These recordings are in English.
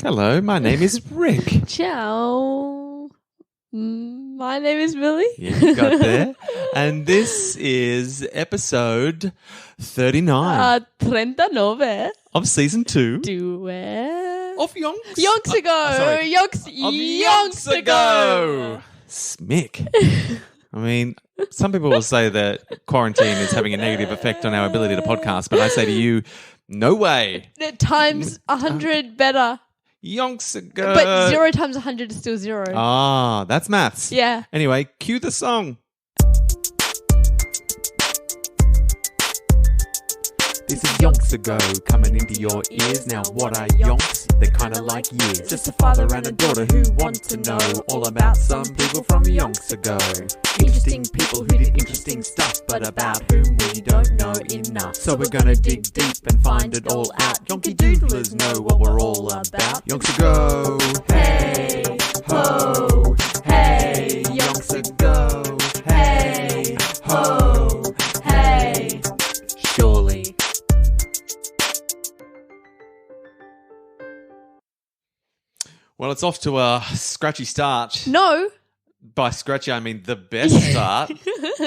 Hello, my name is Rick. Ciao. My name is Millie. Yeah, you got there. And this is episode 39 39 of season 2 Due of Yonks. Yonks Ago. Sorry. Yonks Ago. Smick. I mean, some people will say that quarantine is having a negative effect on our ability to podcast, but I say to you, no way. Times 100 better. Yonks Ago. But 0 times 100 is still 0. Ah, that's maths. Yeah. Anyway, cue the song. This is Yonks Ago, coming into your ears. Now what are yonks? They're kinda like years. Just a father and a daughter who want to know all about some people from Yonks Ago. Interesting people who did interesting stuff, but about whom we don't know enough. So we're gonna dig deep and find it all out. Yonky doodlers know what we're all about. Yonks Ago, hey ho, hey, Yonks Ago, hey ho, hey, surely. Well, it's off to a scratchy start. No. By scratchy, I mean the best start.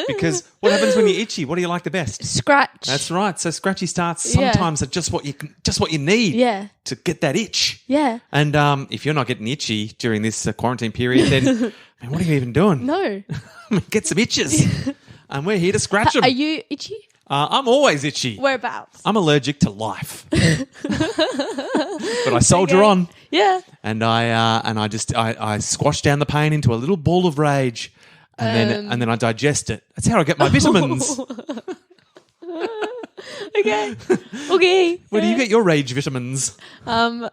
Because what happens when you're itchy? What do you like the best? Scratch. That's right. So scratchy starts sometimes are just what you need to get that itch. Yeah. And if you're not getting itchy during this quarantine period, then man, what are you even doing? No. Get some itches. And we're here to scratch them. Are you itchy? I'm always itchy. Whereabouts? I'm allergic to life. But I soldier on. Yeah. And I squash down the pain into a little ball of rage, and then I digest it. That's how I get my vitamins. Okay. Okay. Where do you get your rage vitamins? Orange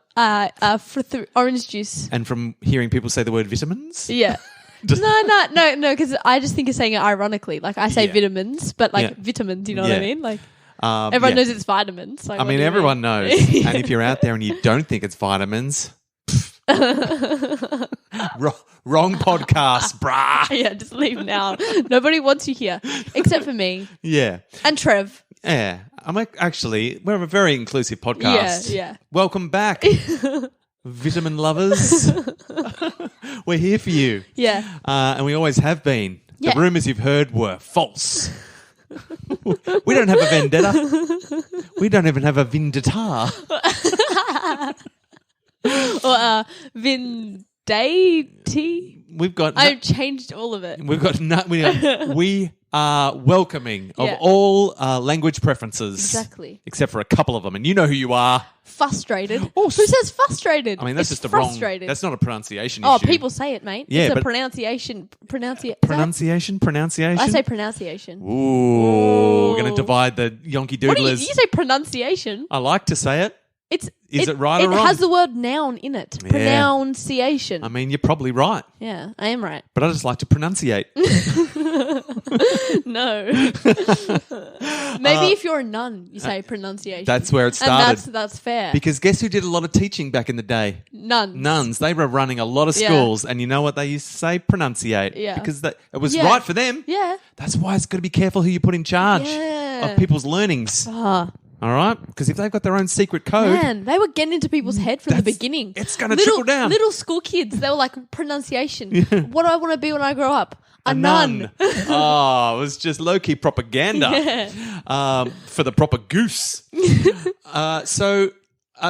juice. And from hearing people say the word vitamins? Yeah. No, because I just think you're saying it ironically. Like I say vitamins, but vitamins, you know what I mean? Like everyone knows it's vitamins. Like, I mean, everyone knows. And if you're out there and you don't think it's vitamins, wrong podcast, brah. Yeah, just leave now. Nobody wants you here except for me. Yeah. And Trev. Yeah. We're a very inclusive podcast. Yeah. Welcome back, vitamin lovers. We're here for you. Yeah. And we always have been. Yeah. The rumours you've heard were false. We don't have a vendetta. We don't even have a vendetta. Or Vindati. We've got. I've changed all of it. We've got. We are welcoming of all language preferences. Exactly. Except for a couple of them, and you know who you are. Frustrated. Who says frustrated? I mean, that's it's just frustrated. That's not a pronunciation issue. issue. People say it, mate. Yeah, it's but a pronunciation. Pronunciation. I say pronunciation. Ooh, we're going to divide the Yonky Doodlers. What do you say pronunciation? I like to say it. Is it right or wrong? It has the word noun in it. Yeah. Pronunciation. I mean, you're probably right. Yeah, I am right. But I just like to pronunciate. No. Maybe if you're a nun, you say pronunciation. That's where it started. And that's fair. Because guess who did a lot of teaching back in the day? Nuns. They were running a lot of schools, and you know what they used to say? Pronunciate. Yeah. Because it was right for them. Yeah. That's why it's got to be careful who you put in charge of people's learnings. All right? Because if they've got their own secret code... Man, they were getting into people's head from the beginning. It's going to trickle down. Little school kids, they were like, pronunciation. Yeah. What do I want to be when I grow up? A nun. Oh, it was just low-key propaganda for the proper goose. So,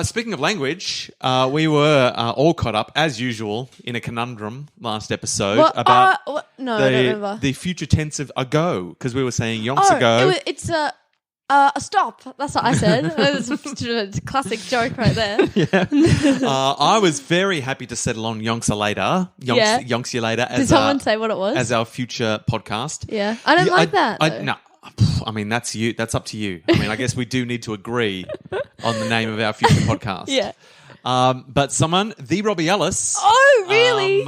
speaking of language, we were all caught up, as usual, in a conundrum last episode about I don't remember. The future tense of ago, because we were saying yonks ago. It's a stop. That's what I said. It was a classic joke right there. Yeah. I was very happy to settle on Yonks later. Yonks you later. Did someone say what it was? As our future podcast. Yeah. I don't like that. No. I mean, that's you. That's up to you. I mean, I guess we do need to agree on the name of our future podcast. Yeah. But someone, the Robbie Ellis. Oh, really?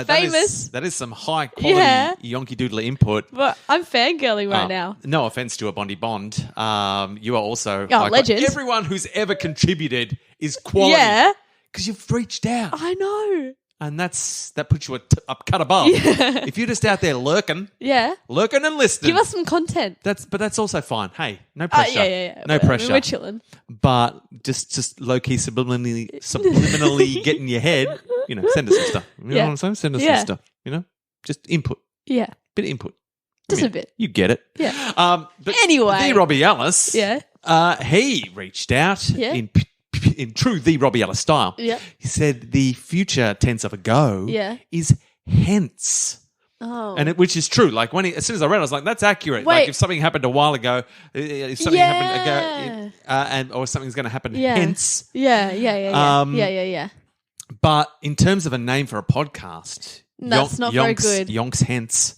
Famous. That is some high quality Yonky Doodler input. But I'm fangirling right now. No offense to a Bondi Bond. You are also legend. Everyone who's ever contributed is quality. Yeah. Because you've reached out. I know. And that puts you a cut above. Yeah. If you're just out there lurking Yeah. and listening. Give us some content. That's also fine. Hey, no pressure. Yeah. No pressure. We're chilling. But just low-key subliminally get in your head, send us some stuff. You know what I'm saying? Send us some stuff, Just input. Yeah. Bit of input. Just a bit. You get it. Yeah. But anyway. The Robbie Ellis. Yeah. He reached out in true the Robbie Ellis style. Yeah. He said the future tense of ago is hence. Oh. Which is true. Like as soon as I read it, I was like, that's accurate. Wait. Like if something happened a while ago, if something happened ago, or something's going to happen hence. Yeah. But in terms of a name for a podcast, that's not very good. Yonks hence.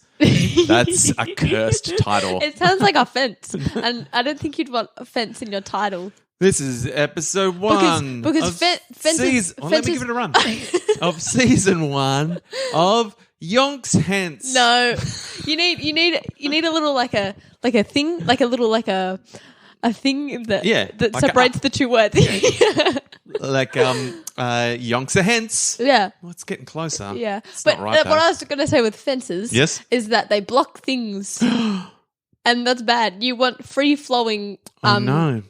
That's a cursed title. It sounds like a fence, and I don't think you'd want a fence in your title. This is episode 1 because fences. Let me give it a run of season 1 of Yonks hence. No, you need a little like a thing, like a little like a thing that like separates the two words. Like Yonks hence. Yeah. Well, it's getting closer. Yeah. It's but not right, what I was going to say with fences is that they block things. And that's bad. You want free-flowing content.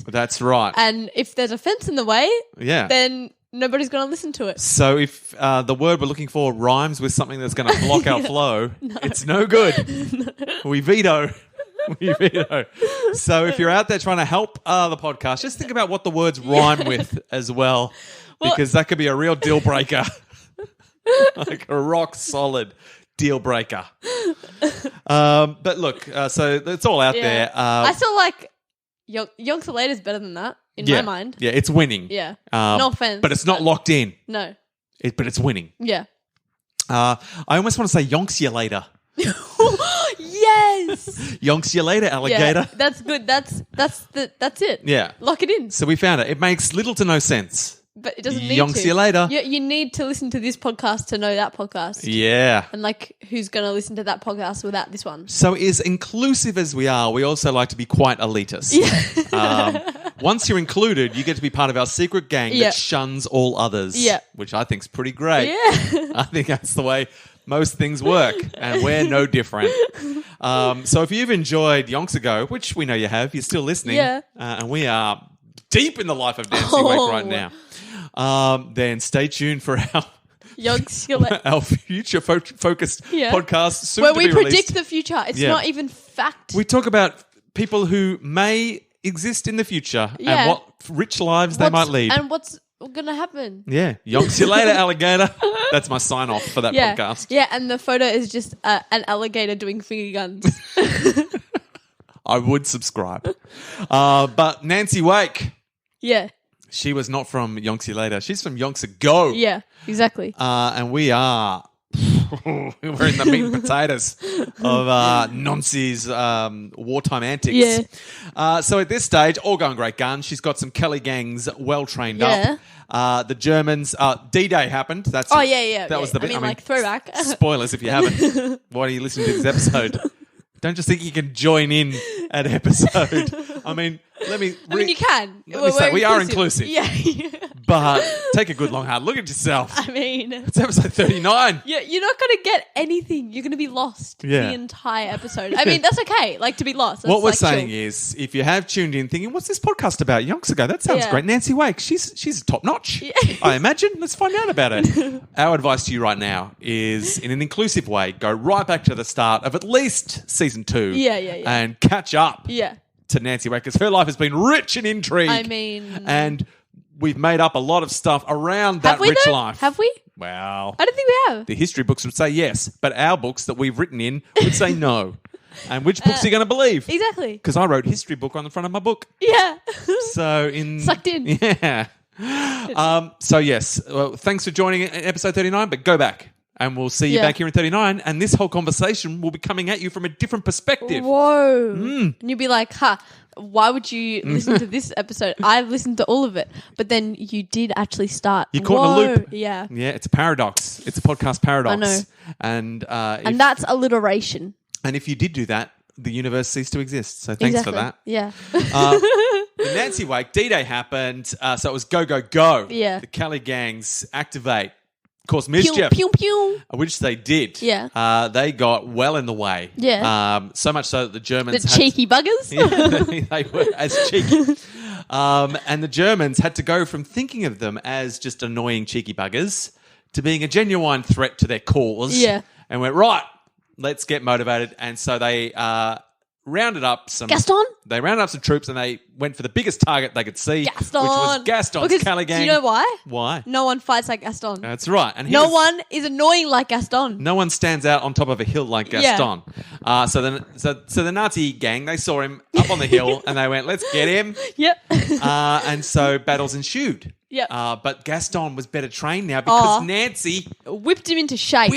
That's right. And if there's a fence in the way, then nobody's going to listen to it. So if the word we're looking for rhymes with something that's going to block our flow, it's no good. We veto. So if you're out there trying to help the podcast, just think about what the words rhyme with as well, because that could be a real deal breaker. Like a rock solid deal breaker. But look, so it's all out there. I still like Yonks Ago is better than that in my mind. Yeah, it's winning. Yeah. No offense. But it's not locked in. No. But it's winning. Yeah. I almost want to say Yonks you later. Yes. Yonks you later, alligator. Yeah, that's good. That's it. Yeah. Lock it in. So we found it. It makes little to no sense. But it doesn't need Yonks to. you later. You need to listen to this podcast to know that podcast. Yeah. And who's going to listen to that podcast without this one? So as inclusive as we are, we also like to be quite elitist. Yeah. Once you're included, you get to be part of our secret gang that shuns all others. Yeah. Which I think is pretty great. Yeah. I think that's the way most things work, and we're no different. So if you've enjoyed Yonks Ago, which we know you have, you're still listening, and we are deep in the life of Nancy Wake right now, then stay tuned for our our future focused podcast soon where to we be predict released. the future. It's not even fact. We talk about people who may exist in the future and what rich lives they might lead. And what's going to happen. Yeah. Yonks you later, alligator. That's my sign off for that podcast. Yeah, and the photo is just an alligator doing finger guns. I would subscribe. But Nancy Wake. Yeah. She was not from Yonks you later. She's from Yonks Ago. Yeah, exactly. And we are... we're in the meat and potatoes of Nancy's wartime antics. Yeah. So at this stage, all going great guns. She's got some Kelly gangs well trained up. The Germans, D-Day happened. That was the bit. I mean, throwback. Spoilers if you haven't. Why are you listening to this episode? Don't just think you can join in an episode. I mean, you can. Let me say, we are inclusive. Yeah. But take a good long hard look at yourself. I mean, it's episode 39. You're not going to get anything. You're going to be lost the entire episode. I mean, that's okay. To be lost. What we're saying is, if you have tuned in thinking, what's this podcast about? Yonks Ago. That sounds great. Nancy Wake, she's top notch. Yeah. I imagine. Let's find out about it. Our advice to you right now is, in an inclusive way, go right back to the start of at least season 2. Yeah. And catch up. Yeah. To Nancy Wake, because her life has been rich in intrigue. I mean, and we've made up a lot of stuff around that rich life. Have we? Well, I don't think we have. The history books would say yes, but our books that we've written in would say no. And which books are you going to believe? Exactly. Because I wrote history book on the front of my book. Yeah. So sucked in. Yeah. So yes, well, thanks for joining in episode 39, but go back. And we'll see you back here in 39, and this whole conversation will be coming at you from a different perspective. Whoa. And you'll be like, why would you listen to this episode? I've listened to all of it. But then you did actually start. You're caught in a loop. Yeah. Yeah, it's a paradox. It's a podcast paradox. I know. And that's alliteration. And if you did do that, the universe ceased to exist. So thanks for that. Yeah. the Nancy wake, D-Day happened, so it was go, go, go. Yeah. The Kelly gangs activate, cause mischief. Pew, pew, pew. Which they did. Yeah. They got well in the way. Yeah. So much so that the Germans The cheeky buggers. they were as cheeky. And the Germans had to go from thinking of them as just annoying cheeky buggers to being a genuine threat to their cause. Yeah. And went, right, let's get motivated. And so they rounded up some... Gaston? They rounded up some troops and they went for the biggest target they could see, Gaston. which was Gaston's Because, Kelly gang. do you know why? Why? No one fights like Gaston. That's right. And No one is annoying like Gaston. No one stands out on top of a hill like Gaston. So the Nazi gang, they saw him up on the hill and they went, let's get him. Yep. And so battles ensued. Yep. But Gaston was better trained now because Nancy whipped him into shape.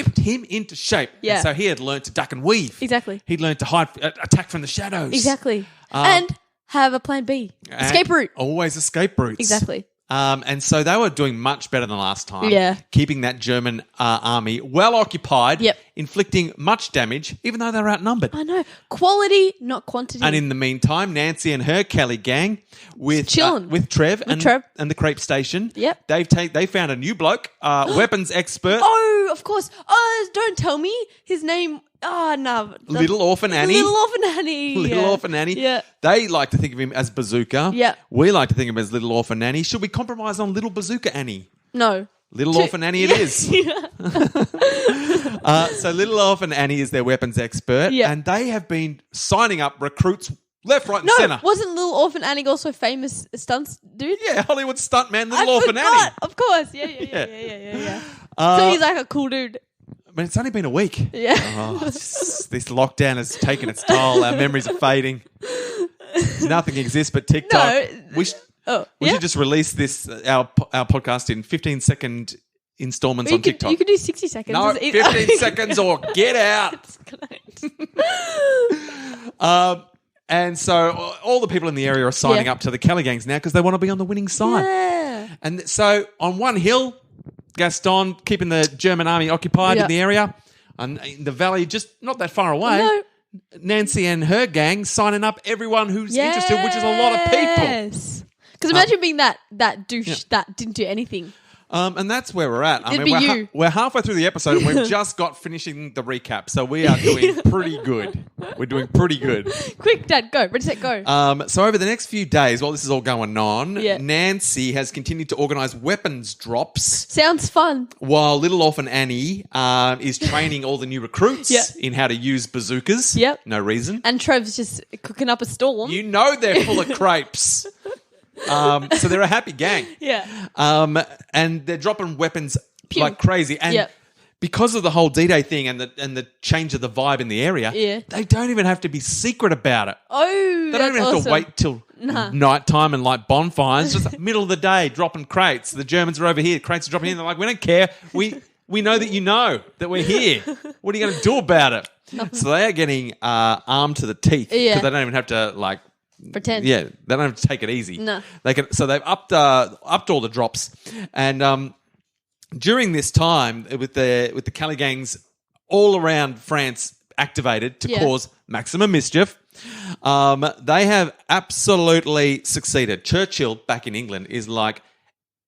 Yeah. And so he had learned to duck and weave. Exactly. He'd learned to hide, attack from the shadows. Exactly. And have a plan B. Escape route. Always escape routes. Exactly. And so they were doing much better than last time. Yeah. Keeping that German army well occupied. Yep. Inflicting much damage, even though they were outnumbered. I know. Quality, not quantity. And in the meantime, Nancy and her Kelly gang with Trev and the Crepe Station. Yep. They found a new bloke, weapons expert. Oh, of course. Oh, don't tell me his name. Oh, no. Little Orphan Annie. Little Orphan Annie. Little Orphan Annie. Yeah. They like to think of him as Bazooka. Yeah. We like to think of him as Little Orphan Annie. Should we compromise on Little Bazooka Annie? No. Little Orphan Annie it is. So Little Orphan Annie is their weapons expert. Yeah. And they have been signing up recruits left, right and centre. Wasn't Little Orphan Annie also famous stunts dude? Yeah, Hollywood stuntman Little Orphan Annie. Of course. Yeah. So he's like a cool dude. But it's only been a week. Yeah. This lockdown has taken its toll. Our memories are fading. Nothing exists but TikTok. No. We should just release this our podcast in 15-second installments on TikTok. You could do 60 seconds. No, 15 seconds or get out. And so all the people in the area are signing up to the Kelly gangs now because they want to be on the winning side. Yeah. And so on one hill, Gaston keeping the German army occupied in the area. And in the valley, just not that far away, Nancy and her gang signing up everyone who's interested, which is a lot of people. Yes. Because imagine being that douche that didn't do anything. And that's where we're at. We're halfway through the episode and we've just got finishing the recap. So we are doing pretty good. We're doing pretty good. Quick, Dad, go. Ready, set, go. So over the next few days, while this is all going on, Nancy has continued to organise weapons drops. Sounds fun. While Little Orphan Annie is training all the new recruits in how to use bazookas. Yep. No reason. And Trev's just cooking up a storm. You know they're full of crepes. So they're a happy gang. Yeah. And they're dropping weapons like crazy. And because of the whole D-Day thing and the change of the vibe in the area, they don't even have to be secret about it. Oh, they don't even have to wait till nighttime and light bonfires. Just middle of the day, dropping crates. The Germans are over here. Crates are dropping in. They're like, we don't care. We know that you know that we're here. What are you going to do about it? So they are getting armed to the teeth because they don't even have to pretend. Yeah, they don't have to take it easy. No. They can. So they've upped all the drops, and during this time with the Kelly gangs all around France activated to cause maximum mischief, they have absolutely succeeded. Churchill back in England is like,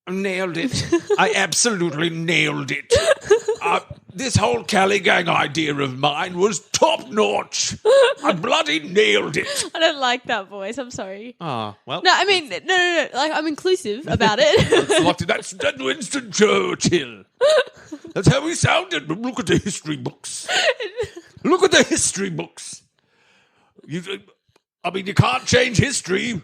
nailed it. I absolutely nailed it. This whole Kelly gang idea of mine was top notch. I bloody nailed it. I don't like that voice. I'm sorry. Oh, well. No, I mean, no. Like, I'm inclusive about it. That's Winston Churchill. That's how he sounded. But look at the history books. Look at the history books. You can't change history.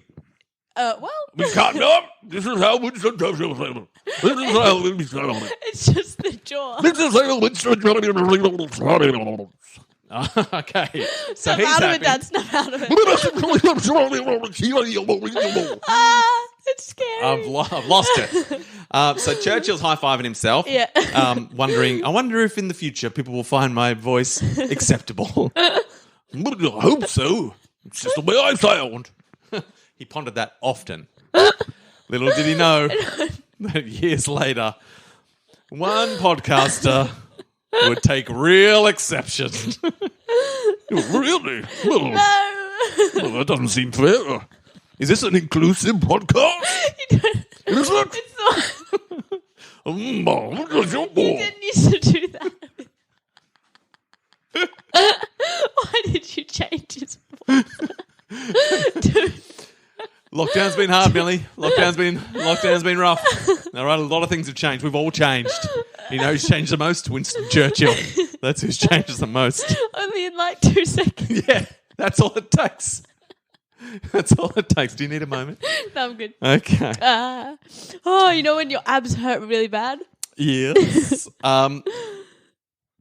Well, we can't. No, this is how Winston Churchill said. This is how Winston. It's just the jaw. This is how Winston Churchill. Okay, so snap he's out happy. of it, Dad. Snap out of it. It's scary. I've lost it. So Churchill's high-fiving himself. Yeah. Wondering. I wonder if in the future people will find my voice acceptable. I hope so. It's just the way I sound. He pondered that often. Little did he know that years later, one podcaster would take real exception. Really? No. Well, that doesn't seem fair. Is this an inclusive podcast? Is it? Is it? It's not. You You didn't used to do that. Why did you change his voice? Dude. Lockdown's been hard, Billy. Lockdown's been rough. All right, a lot of things have changed. We've all changed. You know who's changed the most? Winston Churchill. That's who's changed the most. Only in like 2 seconds. Yeah, that's all it takes. That's all it takes. Do you need a moment? No, I'm good. Okay. You know when your abs hurt really bad? Yes.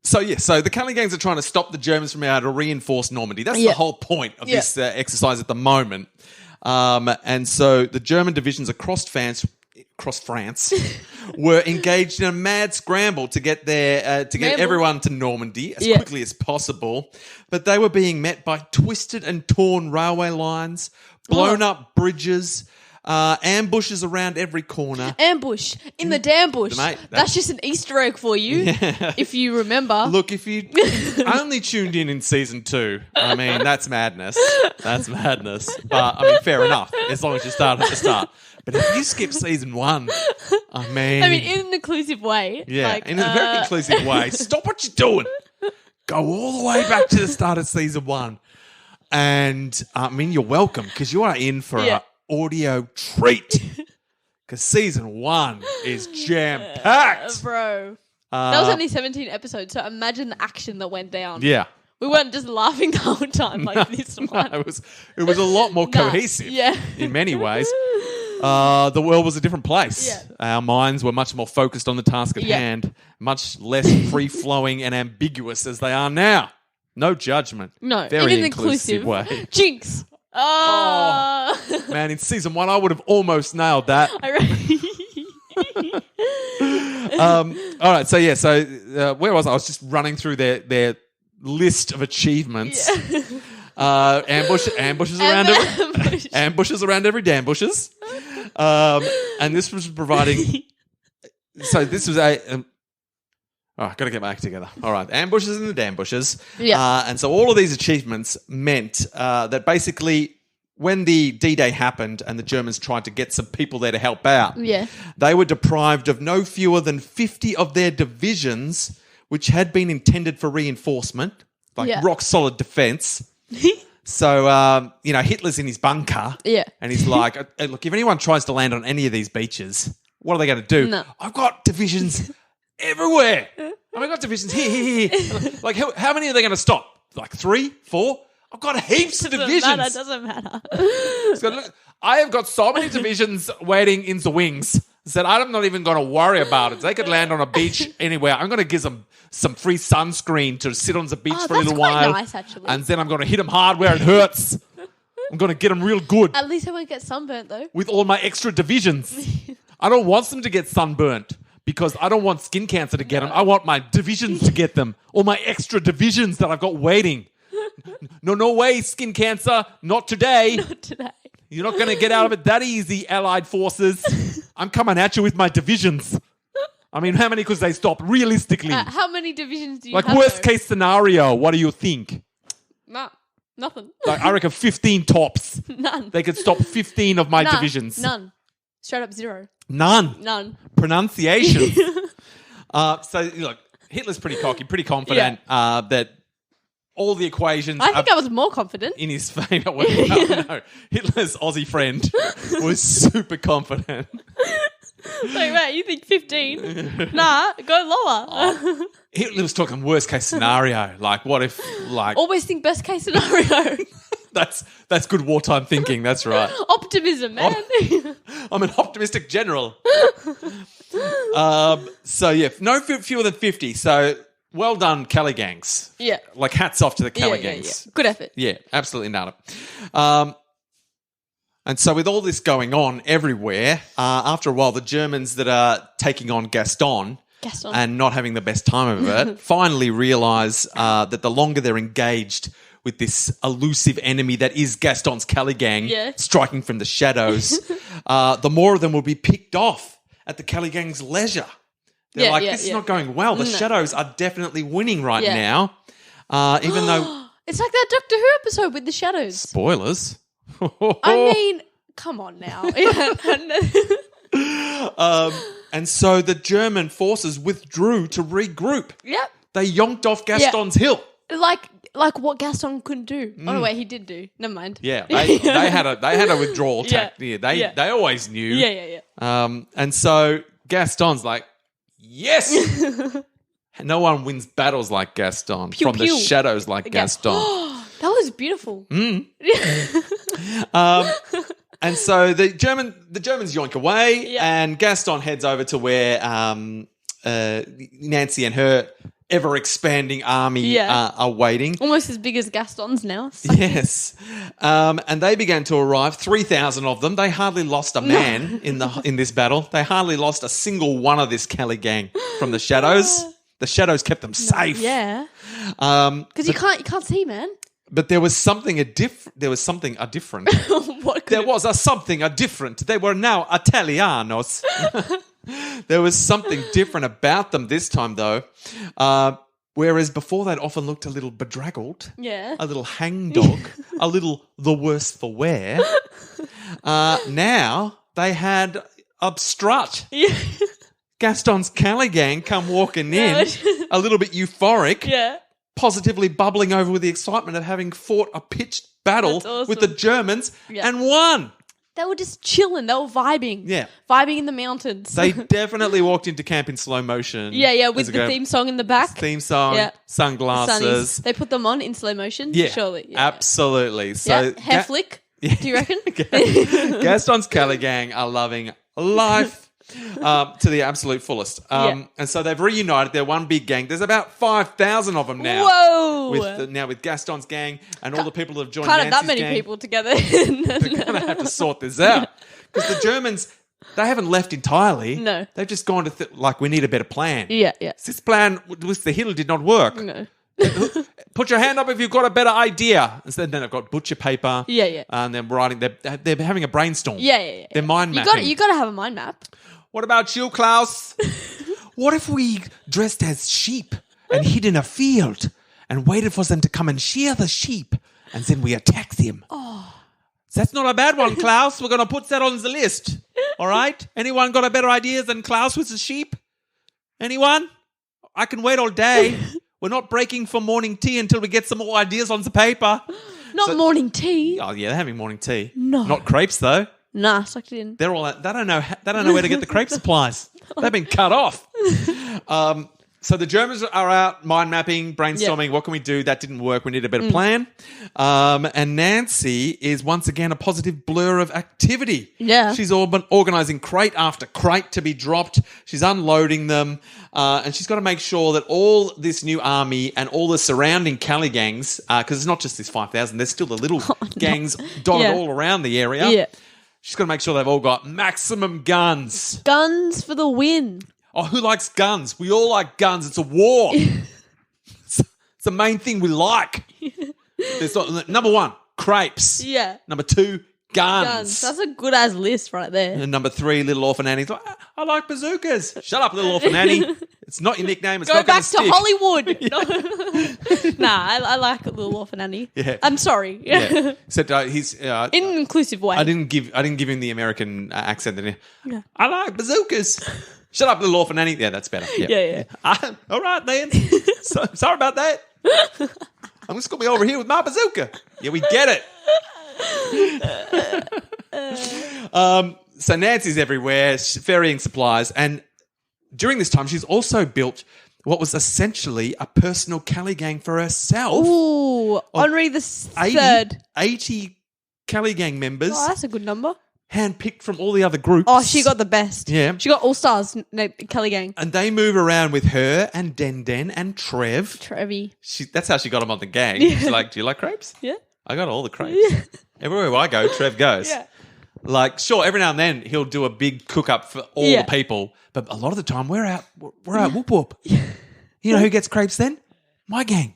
So the Kelly gangs are trying to stop the Germans from being able to reinforce Normandy. That's the whole point of this exercise at the moment. And so the German divisions across France were engaged in a mad scramble to get everyone to Normandy as quickly as possible. But they were being met by twisted and torn railway lines, blown up bridges, ambushes around every corner. Ambush in the damn bush. Mate, that's just an Easter egg for you, if you remember. Look, if you only tuned in season 2, I mean, that's madness. That's madness. But, I mean, fair enough, as long as you start at the start. But if you skip season 1, I mean, in an inclusive way. Yeah, in a very inclusive way. Stop what you're doing. Go all the way back to the start of season 1. And, I mean, you're welcome, because you are in for an audio treat. Because season 1 is jam-packed. Bro. That was only 17 episodes, so imagine the action that went down. Yeah. We weren't just laughing the whole time like this one. No, it was a lot more cohesive in many ways. The world was a different place. Yeah. Our minds were much more focused on the task at hand, much less free-flowing and ambiguous as they are now. No judgment. No, very in an inclusive way. Jinx. Oh, man, in season 1, I would have almost nailed that. All right, so where was I? I was just running through their list of achievements. Ambushes around every damn bushes. And this was providing. So this was I've got to get my act together. All right, ambushes in the damn bushes. Yeah. And so all of these achievements meant that basically when the D-Day happened and the Germans tried to get some people there to help out, they were deprived of no fewer than 50 of their divisions, which had been intended for reinforcement, like rock-solid defense. So, Hitler's in his bunker. Yeah. And he's like, look, if anyone tries to land on any of these beaches, what are they going to do? No. I've got divisions everywhere. I've got divisions here. Like, how many are they going to stop? Like 3, 4? I've got heaps of divisions. Doesn't matter. I have got so many divisions waiting in the wings that I'm not even going to worry about it. They could land on a beach anywhere. I'm going to give them some free sunscreen to sit on the beach for a little while. Nice, actually. And then I'm going to hit them hard where it hurts. I'm going to get them real good. At least I won't get sunburnt, though. With all my extra divisions. I don't want them to get sunburnt because I don't want skin cancer to get them. I want my divisions to get them. All my extra divisions that I've got waiting. No way, skin cancer. Not today. Not today. You're not going to get out of it that easy, Allied forces. I'm coming at you with my divisions. I mean, how many could they stop realistically? How many divisions do you have? Like worst case scenario, what do you think? Nothing. Like I reckon 15 tops. None. They could stop 15 of my divisions. None. Straight up 0. None. Pronunciation. So look, Hitler's pretty cocky, pretty confident that all the equations. I think I was more confident. In his favour. Well, no. Hitler's Aussie friend was super confident. Like, wait, you think 15? Nah, go lower. Hitler was talking worst case scenario. Like, what if, like... Always think best case scenario. That's good wartime thinking. That's right. Optimism, man. I'm an optimistic general. No fewer than 50. So... Well done, Kelly gangs. Yeah. Like, hats off to the Kelly gangs. Yeah. Good effort. Yeah, absolutely nailed it. And so with all this going on everywhere, after a while, the Germans that are taking on Gaston and not having the best time of it finally realise that the longer they're engaged with this elusive enemy that is Gaston's Kelly gang striking from the shadows, the more of them will be picked off at the Kelly gang's leisure. They're this is not going well. The shadows are definitely winning right now, even though... It's like that Doctor Who episode with the shadows. Spoilers. I mean, Come on now. And so the German forces withdrew to regroup. Yep. They yonked off Gaston's hill. Like what Gaston couldn't do. Oh no, wait, he did do. Never mind. Yeah, they had a withdrawal tactic. They always knew. Yeah. And so Gaston's like, yes. No one wins battles like Gaston from the shadows like Gaston. That was beautiful. And so the Germans yoink away, and Gaston heads over to where Nancy and her ever-expanding army are waiting. Almost as big as Gaston's now. Yes. And they began to arrive, 3,000 of them. They hardly lost a man in this battle. They hardly lost a single one of this Kelly gang from the shadows. The shadows kept them safe. Yeah. Because you can't see, man. But there was something different. What There was something different. They were now Italianos. There was something different about them this time, though. Whereas before they'd often looked a little bedraggled, a little hangdog, a little the worse for wear. Now they had a strut. Yeah. Gaston's Kelly gang come walking in, a little bit euphoric. Yeah. Positively bubbling over with the excitement of having fought a pitched battle with the Germans and won. They were just chilling. They were vibing. Yeah. Vibing in the mountains. They definitely walked into camp in slow motion. Yeah, with the theme song in the back. Theme song, sunglasses. They put them on in slow motion? Yeah, surely. Yeah. Absolutely. So hair flick, do you reckon? Gaston's Kelly gang are loving life. To the absolute fullest. And so they've reunited. They're one big gang. There's about 5,000 of them now. Whoa! With Gaston's gang and all the people that have joined Can't Nancy's have that many gang. people together. They're going to have to sort this out. Because the Germans, they haven't left entirely. No. They've just gone to, we need a better plan. Yeah. This plan with the hill did not work. No. Put your hand up if you've got a better idea. Instead, then they've got butcher paper. Yeah. And they're writing, they're having a brainstorm. Yeah. They're mind mapping. You got to have a mind map. What about you, Klaus? What if we dressed as sheep and hid in a field and waited for them to come and shear the sheep and then we attack them? Oh. That's not a bad one, Klaus. We're going to put that on the list. All right? Anyone got a better idea than Klaus with the sheep? Anyone? I can wait all day. We're not breaking for morning tea until we get some more ideas on the paper. Not morning tea. Oh, yeah, they're having morning tea. No. Not crepes, though. Nah, sucked it in. They're all. They don't know where to get the crepe supplies. They've been cut off. So the Germans are out mind mapping, brainstorming. What can we do? That didn't work. We need a better plan. And Nancy is once again a positive blur of activity. Yeah, she's all been organising crate after crate to be dropped. She's unloading them, and she's got to make sure that all this new army and all the surrounding Cali gangs, because it's not just this 5,000. There's still the little gangs dotted all around the area. Yeah. She's got to make sure they've all got maximum guns. Guns for the win. Oh, who likes guns? We all like guns. It's a war. It's the main thing we like. Number one, crepes. Yeah. Number two, guns. That's a good ass list right there. And number three, Little Orphan Annie's like, I like bazookas. Shut up, Little Orphan Annie. It's not your nickname. It's Go not back to stick. Hollywood. I like Little Orphan Annie. Yeah. I'm sorry. Yeah. Except he's in an inclusive way. I didn't give him the American accent. Yeah. I like bazookas. Shut up, Little Orphan Annie. Yeah, that's better. Yeah. All right, then. Sorry about that. I'm just going to be over here with my bazooka. Yeah, we get it. So Nancy's everywhere, ferrying supplies. And during this time, she's also built what was essentially a personal Cali gang for herself. Ooh, Henri the Third. 80 Cali gang members. Oh, that's a good number. Handpicked from all the other groups. Oh, she got the best. Yeah. She got all stars, Kelly gang. And they move around with her and Den and Trev. Trevi. That's how she got them on the gang. She's like, do you like crepes? Yeah. I got all the crepes. Yeah. Everywhere I go, Trev goes. Yeah. Like, sure, every now and then he'll do a big cook-up for all the people. But a lot of the time, we're out whoop whoop. Yeah. You know who gets crepes then? My gang.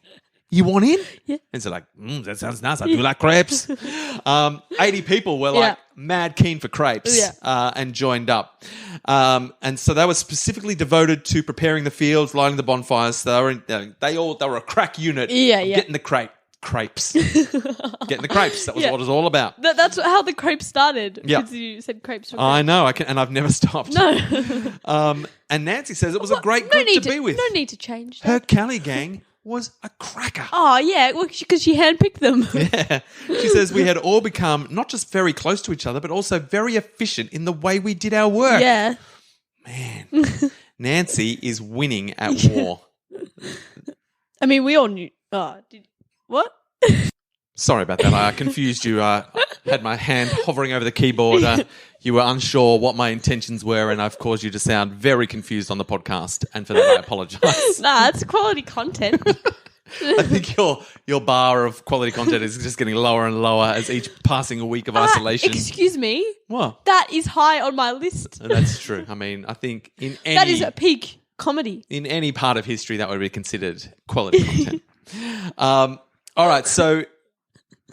You want in? Yeah. And so like, that sounds nice. I do like crepes. 80 people were like mad keen for crepes and joined up. And so they were specifically devoted to preparing the fields, lighting the bonfires. So they were a crack unit of getting the crate crepes. Getting the crepes. That was what it was all about. That's how the crepes started. Yeah. Because you said crepes. I know. And I've never stopped. No. And Nancy says it was a great group to be with. No need to change that. Her Cali gang was a cracker. Oh, yeah, because she handpicked them. Yeah. She says we had all become not just very close to each other, but also very efficient in the way we did our work. Yeah. Man, Nancy is winning at war. I mean, we all knew. Oh, what? Sorry about that. I confused you. I had my hand hovering over the keyboard. You were unsure what my intentions were, and I've caused you to sound very confused on the podcast. And for that, I apologise. Nah, it's quality content. I think your bar of quality content is just getting lower and lower as each passing week of isolation. Excuse me? What? That is high on my list. And that's true. I mean, I think that is a peak comedy. In any part of history, that would be considered quality content. All right, so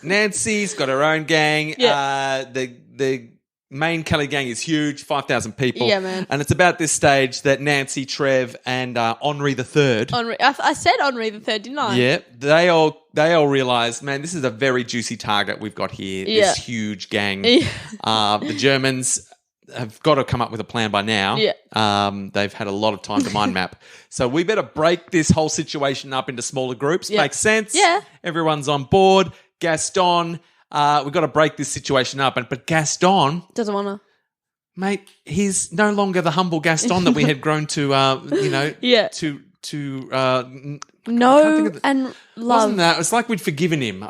Nancy's got her own gang. Yeah. The main Kelly gang is huge, 5,000 people. Yeah, man. And it's about this stage that Nancy, Trev, and Henri the Third. I said Henri the Third, didn't I? Yeah, they all realise, man, this is a very juicy target we've got here. Yeah. This huge gang. Yeah. The Germans have got to come up with a plan by now. Yeah. They've had a lot of time to mind map. So we better break this whole situation up into smaller groups. Yeah. Makes sense. Yeah. Everyone's on board. Gaston, we've got to break this situation up. But Gaston... Doesn't want to. Mate, he's no longer the humble Gaston that we had grown to, Yeah. And love. Wasn't that? It's like we'd forgiven him.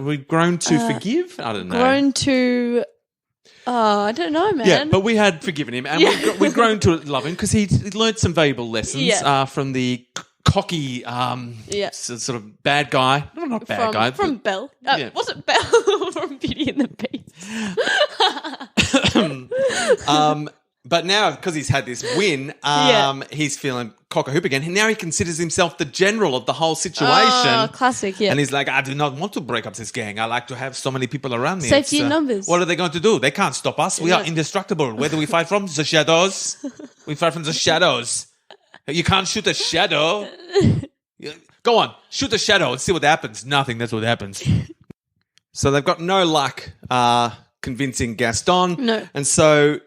We'd grown to forgive? I don't know. Grown to... Oh, I don't know, man. Yeah, but we had forgiven him, and we'd grown to love him because he learned some valuable lessons from the cocky, sort of bad guy. No, not bad guy. From Belle. Was it Belle from Beauty and the Beast? But now, because he's had this win, he's feeling cock-a-hoop again. And now he considers himself the general of the whole situation. Oh, classic, yeah. And he's like, I do not want to break up this gang. I like to have so many people around me. Safety in numbers. What are they going to do? They can't stop us. We are indestructible. Where do we fight from? The shadows. We fight from the shadows. You can't shoot a shadow. Go on, shoot a shadow and see what happens. Nothing, that's what happens. So they've got no luck convincing Gaston. No. And so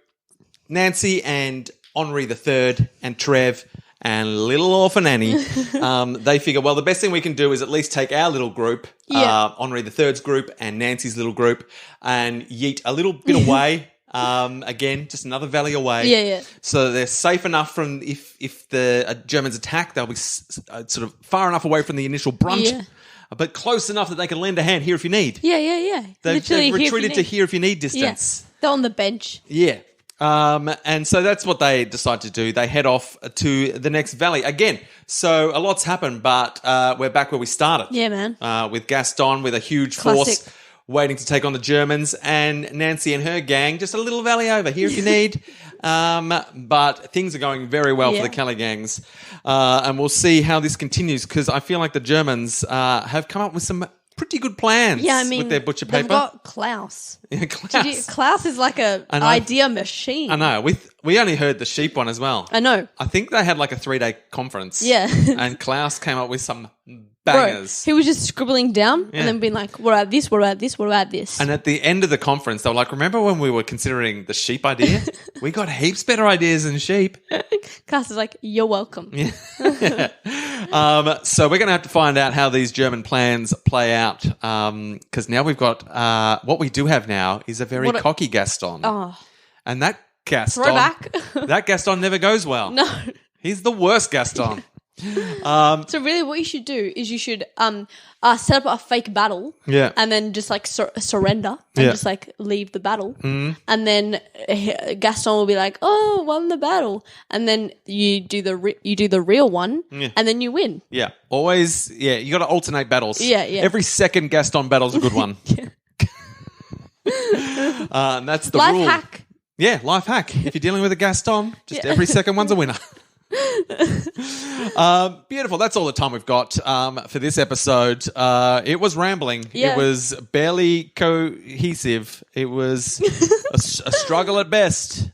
Nancy and Henri the Third and Trev and little orphan Annie, they figure, well, the best thing we can do is at least take our little group, Henri the Third's group and Nancy's little group, and yeet a little bit away. Again, just another valley away. Yeah. So they're safe enough from if the Germans attack, they'll be sort of far enough away from the initial brunt, but close enough that they can lend a hand here if you need. Yeah. They've retreated to here if you need distance. Yeah. They're on the bench. Yeah. And so that's what they decide to do. They head off to the next valley again. So a lot's happened, but we're back where we started. Yeah, man. With Gaston with a huge force waiting to take on the Germans, and Nancy and her gang just a little valley over here if you need. But things are going very well for the Kelly gangs, and we'll see how this continues because I feel like the Germans have come up with some pretty good plans with their butcher paper. They've got Klaus. Yeah, Klaus. Klaus is like an idea machine. I know. We only heard the sheep one as well. I know. I think they had like a 3-day conference. Yeah. And Klaus came up with some bangers. Bro, he was just scribbling down and then being like, what about this, what about this, what about this? And at the end of the conference, they were like, remember when we were considering the sheep idea? We got heaps better ideas than sheep. Klaus is like, you're welcome. Yeah. So we're going to have to find out how these German plans play out because now we've got what we do have now is a very cocky Gaston. Oh. And that Gaston... Throwback. That Gaston never goes well. No. He's the worst Gaston. So really what you should do is you should set up a fake battle and then just like surrender and just like leave the battle and then Gaston will be like, oh, won the battle, and then you do the real one and then you win. Yeah, always. Yeah, you got to alternate battles. Yeah. Every second Gaston battle's a good one. And that's the rule. Life hack. Yeah, life hack. If you're dealing with a Gaston, just every second one's a winner. Beautiful. That's all the time we've got for this episode. It was rambling. Yeah. It was barely cohesive. It was a struggle at best.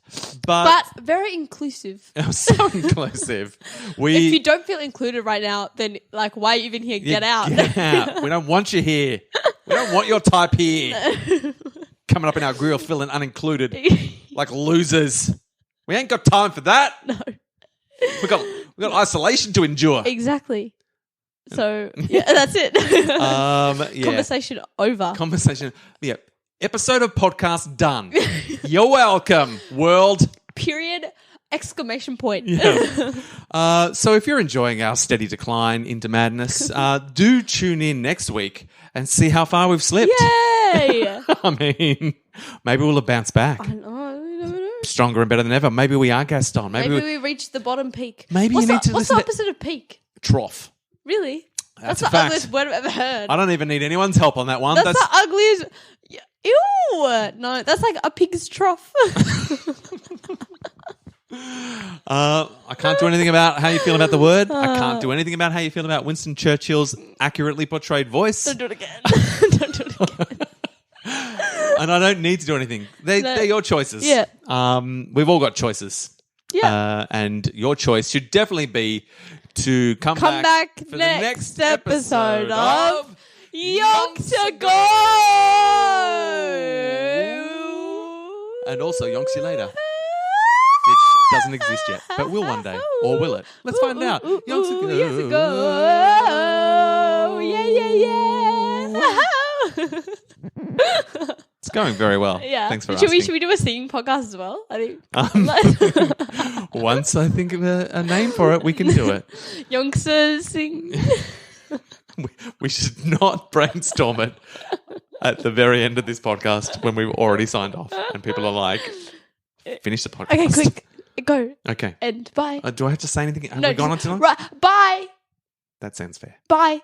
but very inclusive. So inclusive. If you don't feel included right now, then like, why are you even here? Get out. Get out. We don't want you here. We don't want your type here. Coming up in our grill feeling unincluded, like losers. We ain't got time for that. No. We got isolation to endure. Exactly. So yeah, that's it. Yeah. Conversation over. Yeah. Episode of podcast done. You're welcome, world. Period. Exclamation point. Yeah. So if you're enjoying our steady decline into madness, do tune in next week and see how far we've slipped. Yay! I mean, maybe we'll have bounced back. I know. Stronger and better than ever. Maybe we are Gaston. Maybe we reached the bottom peak. Maybe what's you need to what's listen the opposite of peak? Trough. Really? That's the a fact. ugliest word I've ever heard. I don't even need anyone's help on that one. That's the ugliest. Ew. No, that's like a pig's trough. I can't do anything about how you feel about the word. I can't do anything about how you feel about Winston Churchill's accurately portrayed voice. Don't do it again. Don't do it again. And I don't need to do anything. They're your choices. Yeah. We've all got choices. Yeah. And your choice should definitely be to come back for the next episode of Yonks Ago. And also Yonks You Later, which doesn't exist yet, but will one day. Or will it? Let's find out. Yonks Ago. Yonks Ago. Yeah. It's going very well. Yeah. Thanks for asking. Should we do a singing podcast as well? I think. Once I think of a name for it, we can do it. Yonksters sing. We should not brainstorm it at the very end of this podcast when we've already signed off and people are like, finish the podcast. Okay, quick. Go. Okay. And bye. Do I have to say anything? Have we gone on tonight? Right. Bye. That sounds fair. Bye.